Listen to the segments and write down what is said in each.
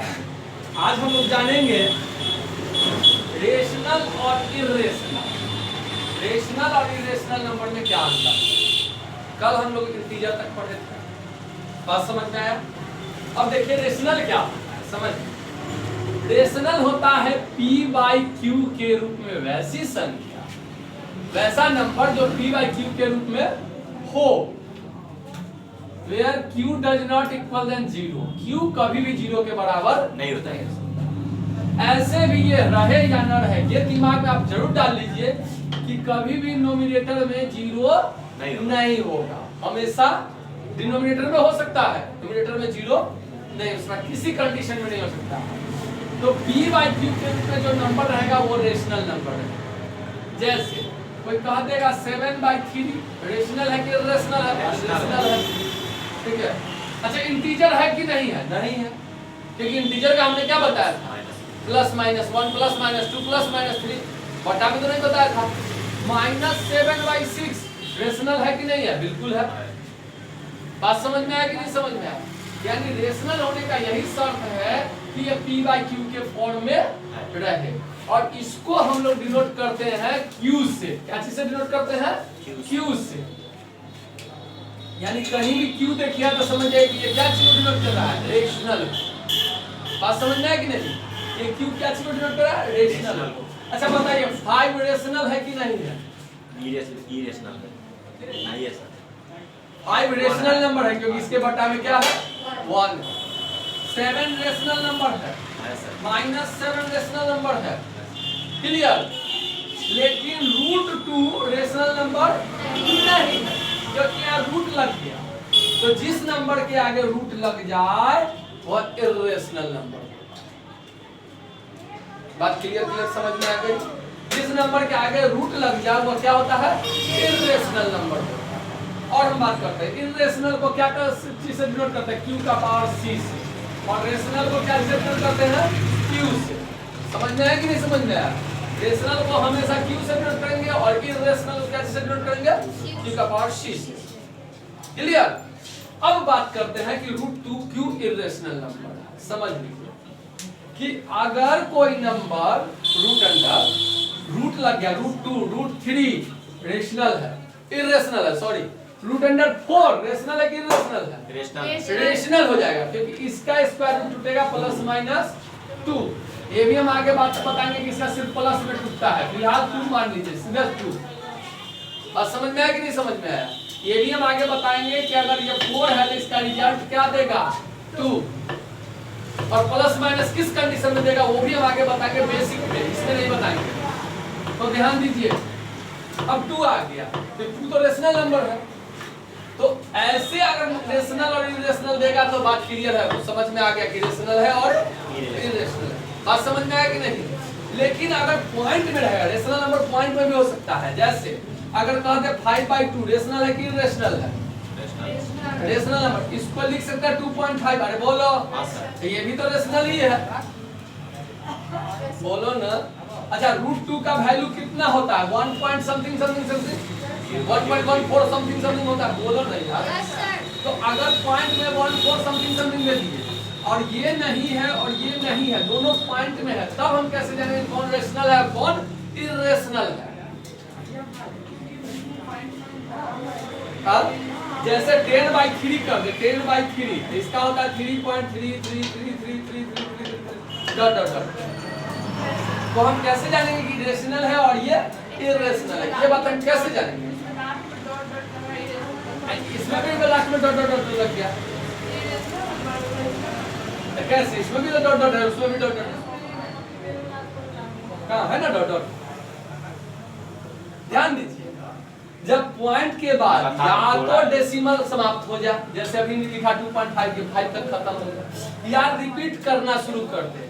आज हम लोग जानेंगे रेशनल और इरेशनल। रेशनल और इरेशनल नंबर में क्या अंतर है। कल हम लोग इंटीजर तक पढ़े थे, बात समझ में आया। अब देखिए रेशनल क्या होता है, समझ। रेशनल होता है p बाई क्यू के रूप में वैसी संख्या, वैसा नंबर जो p बाई क्यू के रूप में हो, where q does not equal than 0, q कभी भी 0 के बराबर नहीं होता है। ऐसे भी ये रहे या न रहे, ये दिमाग में आप जरूर डाल लीजिए कि कभी भी नोमिनेटर में 0 नहीं होगा, हमेशा डिनोमिनेटर में हो सकता है, नोमिनेटर में 0 नहीं हो सकता, किसी कंडीशन में नहीं हो सकता। तो p बाई क्यू के रूप में जो नंबर रहेगा वो रेशनल नंबर है। जैसे कोई कह देगा 7/3 रेशनल है कि इरेशनल है? रेशनल है, ठीक है। अच्छा इंटीजर है कि नहीं है? नहीं है, क्योंकि इंटीजर का हमने क्या बताया था, plus minus 1 plus minus 2 plus minus 3, बटा में तो नहीं बताया था। -7/6 रेशनल है कि नहीं है? बिल्कुल है। बात समझ में आया कि नहीं समझ में आया? यानी रेशनल होने का यही शर्त है कि ये p बाई क्यू के फॉर्म में रहे, और इसको हम लोग डिनोट करते हैं q से। क्या चीज से डिनोट करते हैं? q से। यानी कहीं भी q देखिए तो समझ जाइए कि ये क्या चीज को डिनोट कर रहा है? रेशनल। बात समझ में आया कि नहीं? ये q क्या चीज को डिनोट कर रहा है? रेशनल। अच्छा बताइए 5 रेशनल है कि नहीं है? इरेशनल है, नहीं है सर। 5 रेशनल नंबर है क्योंकि इसके बटा में क्या है? 1। 7 रेशनल नंबर है, -7 रेशनल नंबर है, क्लियर। लेकिन √2 रेशनल नंबर नहीं है, क्योंकि यहाँ रूट लग गया। तो जिस नंबर के आगे रूट लग जाए वह इरेशनल नंबर। बात क्लियर समझ में आ गई? जिस नंबर के आगे रूट लग जाए वो क्या होता है? इरेशनल नंबर होता है। और हम बात करते हैं इरेशनल को क्या चीज से डिनोट करते हैं? q का पावर c से, और रेशनल को क्या से डिनोट करते हैं? q से। समझ में आया कि नहीं समझ में आया? रेशनल को हमेशा q से डिनोट करेंगे और इरेशनल को क्या से डिनोट करेंगे? q का पावर c से। क्लियर। अब बात करते हैं कि √2 क्यों इरेशनल नंबर है। समझ लीजिए कि अगर कोई नंबर रूट लग गया, √2 √3 रेशनल है, इरेशनल है, सॉरी, √4 रेशनल है कि इरेशनल है? रेशनल हो जाएगा, क्योंकि इसका स्क्वायर रूट टूटेगा +-2। ये भी हम आगे बात बताएंगे कि इसका सिर्फ प्लस में टूटता है, फिलहाल 2 मान लीजिए, सीधा 2। बात समझ में आया कि नहीं समझ में आया? ये भी हम आगे बताएंगे कि अगर ये 4 है तो इसका रिजल्ट क्या देगा? 2। और प्लस माइनस किस कंडीशन में देगा वो भी हम आगे बताएंगे, बेसिक में, इसमें नहीं बताएंगे। तो ध्यान दीजिए, अब 2 आ गया तो 2 तो रेशनल नंबर है, तो ऐसे अगर रेशनल और इरेशनल देगा तो बात क्लियर है, तो समझ में आ गया कि रेशनल है और इरेशनल है। बात समझ में आया कि नहीं? लेकिन अगर पॉइंट में रहेगा, रेशनल नंबर पॉइंट में भी हो सकता है। जैसे अगर कहते 5/2 रेशनल है कि इरेशनल है? रेशनल नंबर, इसको लिख सकते हैं 2.5। अरे बोलो, तो ये भी तो रेशनल ही है, बोलो ना। अच्छा √2 का वैल्यू कितना होता है? 1 point something something something, 1.14 something something होता है, बोलो ना यार। तो अगर पॉइंट में 1.4 समथिंग समथिंग दे दिए और ये नहीं है और ये नहीं है, दोनों पॉइंट में है, तब हम कैसे जानेंगे कौन रेशनल है कौन इरेशनल है? अब जैसे 10/3 कर दे, 10/3 इसका होता है 3.333333 डॉट डॉट डॉट। तो हम कैसे जानेंगे कि रेशनल है और ये इरेशनल है? ये बात हम कैसे जानेंगे? इसमें भी लास्ट में डॉट डॉट डॉट लग गया, कैसे? इसमें भी तो डॉट डॉट है, उसमें भी डॉट डॉट है, कहाँ है ना डॉट डॉट? ध्यान दीजिए, जब पॉइंट के बाद या तो डेसिमल समाप्त हो जाए, जैसे अभी लिखा 2.5 के 5 तक खत्म हो जाए, या रिपीट करना शुरू कर दे,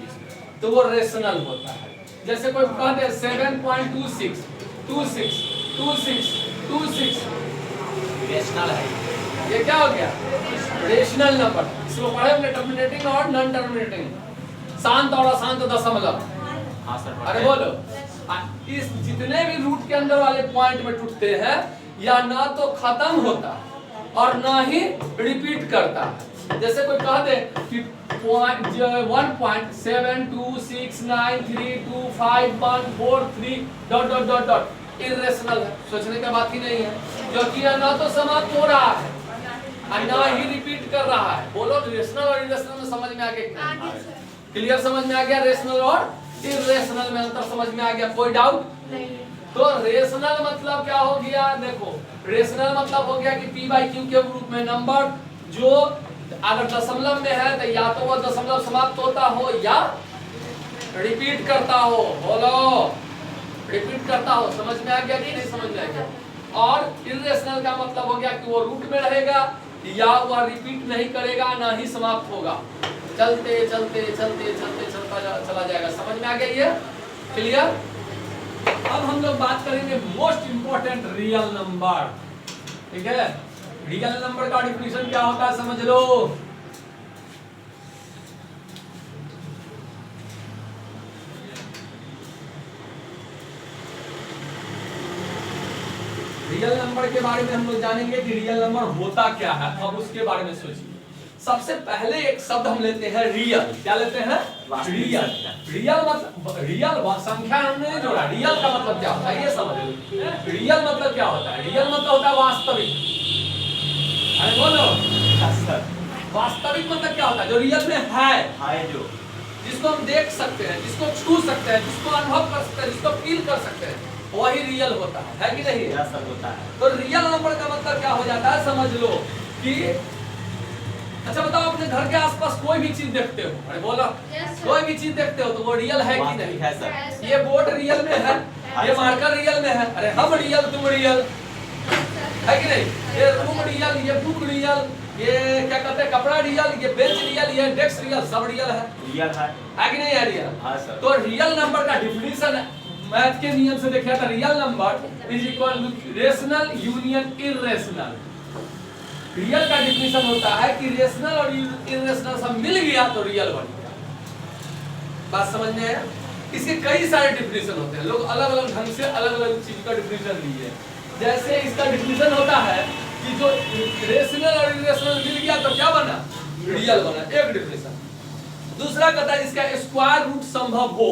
तो वो रेशनल होता है। जैसे कोई कहते हैं 7.26 26 26 26 रेशनल है, ये क्या हो गया? Rational number. इसको पढ़े हमने टर्मिनेटिंग और नॉन टर्मिनेटिंग, शांत और अशांत दशमलव। अरे बोलो, इस जितने भी रूट के अंदर वाले पॉइंट में टूटते हैं या ना तो खत्म होता और ना ही रिपीट करता, जैसे कोई कह दे कि 1.7269325143 डॉट इरेशनल है, सोचने का बात ही नहीं है, क्योंकि यह ना तो समाप्त हो रहा है और ना ही रिपीट कर रहा है। बोलो रेशनल और इरेशनल में समझ में आ गया? क्लियर समझ में आ गया? रेशनल और इरेशनल में अंतर समझ में आ गया? कोई डाउट नहीं। तो रेशनल मतलब क्या हो गया? देखो रेशनल मतलब हो गया कि p बाई क्यू के रूप में नंबर जो अगर दशमलव में है तो या तो वो दशमलव समाप्त होता हो या रिपीट करता हो। बोलो रिपीट करता हो। समझ में आ गया कि नहीं समझ में आ गया? और इरेशनल का मतलब हो गया कि वो रूट में रहेगा या वह रिपीट नहीं करेगा ना ही समाप्त होगा, चलते चलते चलते चलते चला जाएगा। समझ में आ गया ये? क्लियर? अब हम लोग बात करेंगे मोस्ट इंपोर्टेंट रियल नंबर। ठीक है, रियल नंबर का डिफिनीशन क्या होता है समझ लो। रियल नंबर के बारे में हम लोग जानेंगे कि रियल नंबर होता क्या है। अब उसके बारे में सोचिए। सबसे पहले एक शब्द हम लेते हैं रियल। क्या लेते हैं? रियल। रियल मतलब रियल संख्या हमने नहीं जोड़ा। रियल का मतलब क्या होता है ये समझ लो। रियल मतलब क्या होता है? रियल मतलब होता है वास्तविक। अरे बोलो वास्तविक मतलब क्या होता है? जो रियल में है जो जिसको हम देख सकते हैं, जिसको छू सकते हैं, जिसको अनुभव कर सकते हैं, जिसको फील कर सकते हैं, वही रियल होता है कि नहीं? सब होता है। तो रियल नंबर का मतलब क्या हो जाता है समझ लो कि अच्छा बताओ अपने घर के आसपास कोई भी चीज देखते हो, अरे बोलो कोई भी चीज देखते हो तो वो रियल है कि नहीं? है सर। ये बोर्ड रियल में है, ये मार्कर रियल में है, अरे हम रियल तुम रियल है कि नहीं? ये रूम रियल, ये बुक रियल, ये क्या कहते हैं कपड़ा रियल, ये बेंच रियल, ये डेस्क रियल, सब रियल है कि नहीं है? रियल। हाँ सर। तो रियल नंबर का डिफिनीशन मैथ के नियम से देखा था, real number is equal to rational union irrational. Real का डिफिनीशन होता है कि रेशनल और इरेशनल सब मिल गया तो रियल बन गया। बात समझ में आया? इसके कई सारे डिफिनीशन होते हैं, लोग अलग अलग ढंग से अलग अलग चीज का डिफिनीशन लिए। जैसे इसका डिफिनीशन होता है कि जो रेशनल और इरेशनल मिल गया तो क्या बना? रियल बना, एक डिफिनीशन। दूसरा कहता है इसका स्क्वायर रूट संभव हो।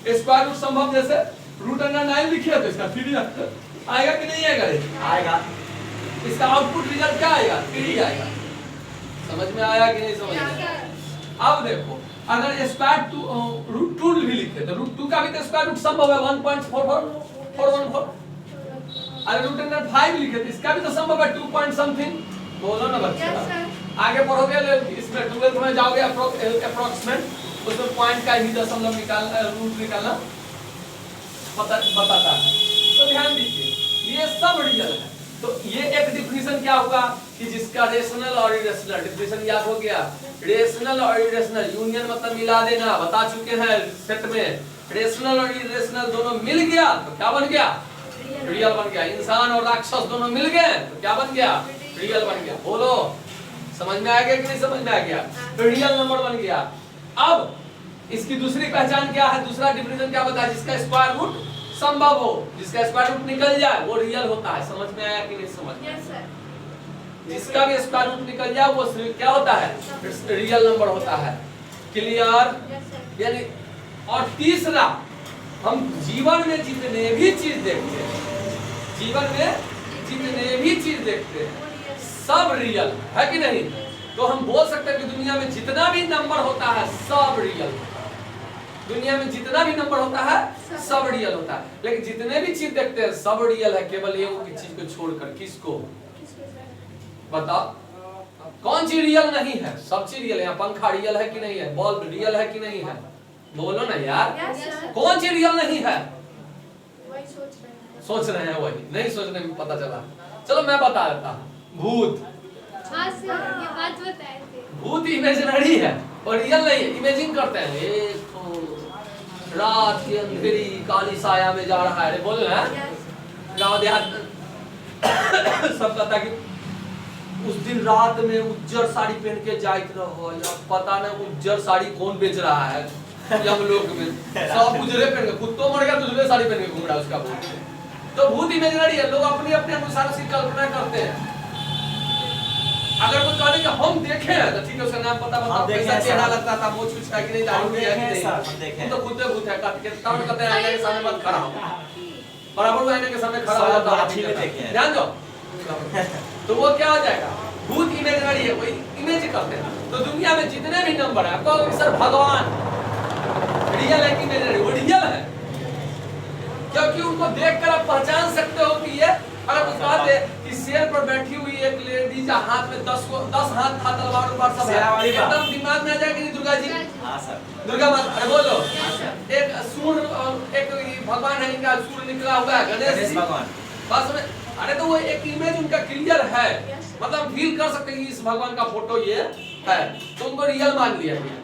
स्क्वायर रूट संभव जैसे रूट अंडर 9 लिखे तो इसका 3 आएगा कि नहीं आएगा? आएगा। इसका आउटपुट रिजल्ट क्या आएगा? 3 आएगा। समझ में आया कि नहीं समझ में आया? अब देखो अगर स्क्वायर रूट 2 भी लिखे तो रूट 2 का भी तो स्क्वायर रूट संभव है 1.44414। अरे रूट अंडर 5 लिखे तो इसका भी तो संभव है 2 पॉइंट समथिंग। बोलो ना बच्चे। आगे पढ़ोगे इसमें 12th में जाओगे अप्रोक्सीमेट, उसमें पॉइंट का ही दशमलव निकालना, रूट निकालना बताता है। तो ध्यान दीजिए ये सब रियल है। तो ये एक डिफिनीशन क्या होगा कि जिसका रेशनल और इरेशनल डिफिनीशन याद हो गया। रेशनल और इरेशनल यूनियन मतलब मिला देना, बता चुके हैं सेट में। रेशनल और इरेशनल दोनों मिल गया तो क्या बन गया? रियल बन गया। इंसान और राक्षस दोनों मिल गए तो क्या बन गया? रियल बन गया। बोलो समझ में आ गया कि नहीं समझ में आ गया? रियल नंबर बन गया। अब इसकी दूसरी पहचान क्या है? दूसरा डिफिनीशन क्या बताया? जिसका स्क्वायर रूट संभव हो, जिसका स्क्वायर रूट निकल जाए वो रियल होता है। समझ में आया कि नहीं समझ में? जिसका भी स्क्वायर रूट निकल जाए वो क्या होता है? रियल नंबर होता है। क्लियर? यानी और तीसरा हम जीवन में जितने भी चीज देखते हैं, जीवन में जितने भी चीज देखते हैं सब रियल है कि नहीं? तो हम बोल सकते हैं कि दुनिया में जितना भी नंबर होता है सब रियल होता है। दुनिया में जितना भी नंबर होता है सब रियल होता है, लेकिन जितने भी चीज देखते हैं सब रियल है, केवल एक चीज को छोड़कर। किसको? बताओ कौन चीज रियल नहीं है? सब चीज रियल है। पंखा रियल है कि नहीं है? बल्ब रियल है कि नहीं है? बोलो ना यार। कौन चीज रियल नहीं है? सोच रहे हैं वही नहीं सोचने में पता चला। चलो मैं बता देता हूँ। भूत। भूत इमेजिनरी है और रियल नहीं है। इमेजिन करते हैं एक रात की अंधेरी काली साया में जा रहा है। बोल रहे हैं गाँव देहात सब कहता कि उस दिन रात में उज्जर साड़ी पहन के जाइत रहो। पता नहीं उज्जर साड़ी कौन बेच रहा है हम लोग में। सब उजरे पहन के कुत्तों मर गया तो उजरे साड़ी पहन के घूम रहा है उसका भूत। तो भूत इमेजिनरी है। लोग अपने अपने अनुसार उसकी कल्पना करते हैं। अगर कोई कहने कि हम देखे हैं तो ठीक है, उसका नाम पता बताओ, हम देखे कैसा हैं चेहरा सर। लगता था, मुंह छुछा कि नहीं, दाढ़ी हम है कि देखे हैं नहीं। सर, हम देखे तुम हैं। तो खुद है कहते हैं, तब कहते हैं आईने के सामने मत खड़ा हो, बराबर वो आईने के सामने खड़ा सर, हो जाता लाठी में देखे हैं। ध्यान दो। तो वो क्या हो जाएगा, भूत इमेजिनरी है, वही इमेज करते हैं। तो दुनिया में जितने भी नंबर है, आपको सर भगवान रियल है कि इमेजिनरी, वो रियल है, क्योंकि उनको देखकर आप पहचान सकते हो कि ये, अगर कुछ बात है कि शेर पर बैठी हुई एक लेडीज हाथ में 10 हाथ था, तलवार उलवार सब है, शेरावाली बात। एकदम दिमाग में आ जाएगी नहीं दुर्गा जी, हाँ सर। दुर्गा माता, अरे बोलो, एक सूर्य, एक भगवान है इनका, सूर्य निकला हुआ है, गणेश गणेश जी, भगवान। बस में, अरे तो वो एक इमेज उनका क्लियर है, मतलब फील कर सकते हैं कि इस भगवान का फोटो ये है, तो उनको रियल मान लिया गया,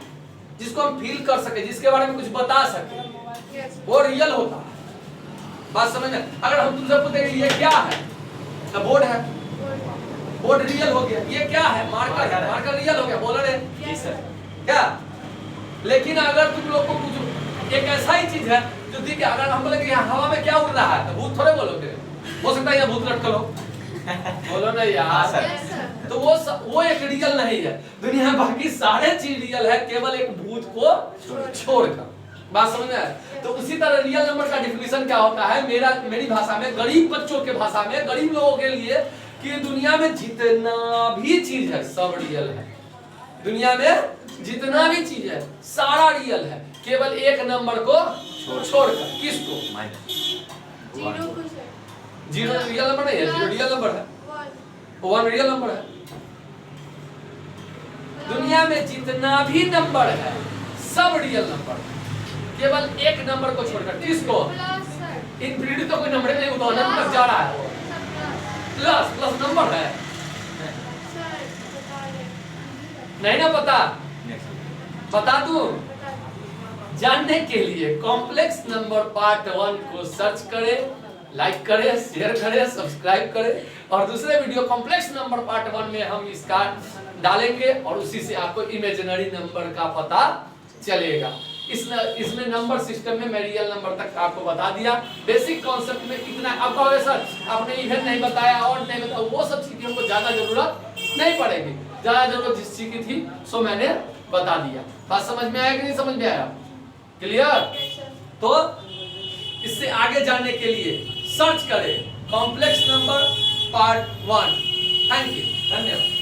जिसको हम फील कर सके, जिसके बारे में कुछ बता सके, वो रियल होता है। बात समझ में? अगर हम तुमसे पूछते हैं ये क्या है, तो बोर्ड है, बोर्ड रियल हो गया, ये क्या है, मार्कर है, मार्कर रियल हो गया, बोला रे जी सर। क्या। लेकिन अगर तुम लोग को पूछो, एक ऐसा ही चीज है जो दिखे, अगर हम बोले कि यहाँ हवा में क्या उड़ रहा है, तो भूत थोड़े बोलोगे, हो सकता है यहाँ भूत लटका लो, बोलो ना हाँ यार। सर। तो वो एक रियल नहीं है, दुनिया में बाकी सारे चीज रियल है, केवल एक भूत को छोड़कर। बात समझ में आया? तो उसी तरह रियल नंबर का डिफिनेशन क्या होता है, मेरी भाषा में, गरीब बच्चों के भाषा में, गरीब लोगों के लिए, कि दुनिया में जितना भी चीज है सब रियल है, दुनिया में जितना भी चीज है सारा रियल है, केवल एक नंबर को छोड़कर। किसको? जीरो रियल नंबर नहीं है, जीरो रियल नंबर है, 1 रियल नंबर है। दुनिया में जितना भी नंबर है सब रियल नंबर है, केवल एक नंबर को छोड़कर। किसको? इनफिनिटी तो कोई नंबर नहीं, उदाहरण तक जा रहा है, प्लस नंबर है, नहीं ना पता, बता दूं? जानने के लिए कॉम्प्लेक्स नंबर पार्ट 1 को सर्च करें, लाइक करें, शेयर करें, सब्सक्राइब करें, और दूसरे वीडियो कॉम्प्लेक्स नंबर पार्ट 1 में हम इसका डालेंगे, और उसी से आपको इमेजिनरी नंबर का पता चलेगा। इसमें नंबर सिस्टम में मैं रियल नंबर तक आपको बता दिया, बेसिक कॉन्सेप्ट में इतना। अब कहोगे सर आपने इवेंट नहीं बताया और नहीं बताया, वो सब चीजें हमको ज्यादा जरूरत नहीं पड़ेगी, ज्यादा जरूरत जिस चीज की थी सो मैंने बता दिया। बात समझ में आया कि नहीं समझ में आया? क्लियर? तो इससे आगे जानने के लिए सर्च करें complex number part 1। Thank you, धन्यवाद।